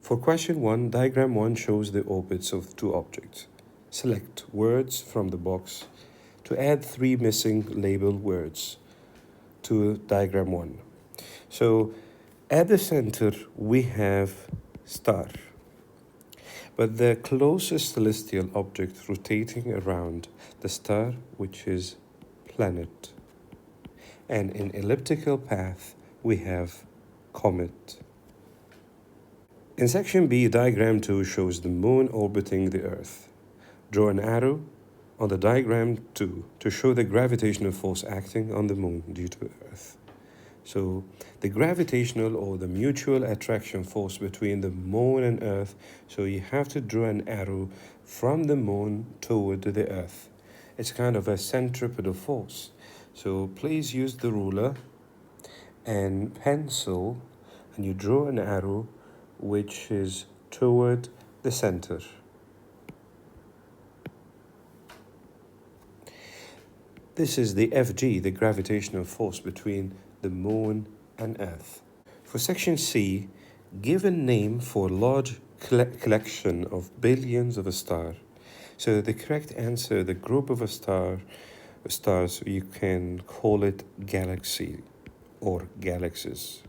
For question 1, diagram 1 shows the orbits of two objects. Select words from the box to add 3 missing labeled words to diagram 1. So at the center we have star, but the closest celestial object rotating around the star, which is planet. And in elliptical path we have comet. In section B, diagram 2 shows the moon orbiting the Earth. Draw an arrow on the diagram 2 to show the gravitational force acting on the moon due to Earth. So the gravitational or the mutual attraction force between the moon and Earth, so you have to draw an arrow from the moon toward the Earth. It's kind of a centripetal force. So please use the ruler and pencil and you draw an arrow which is toward the center. This is the FG, the gravitational force between the moon and Earth. For section C, give a name for a large collection of billions of a star. So the correct answer, the group of a stars, you can call it galaxy or galaxies.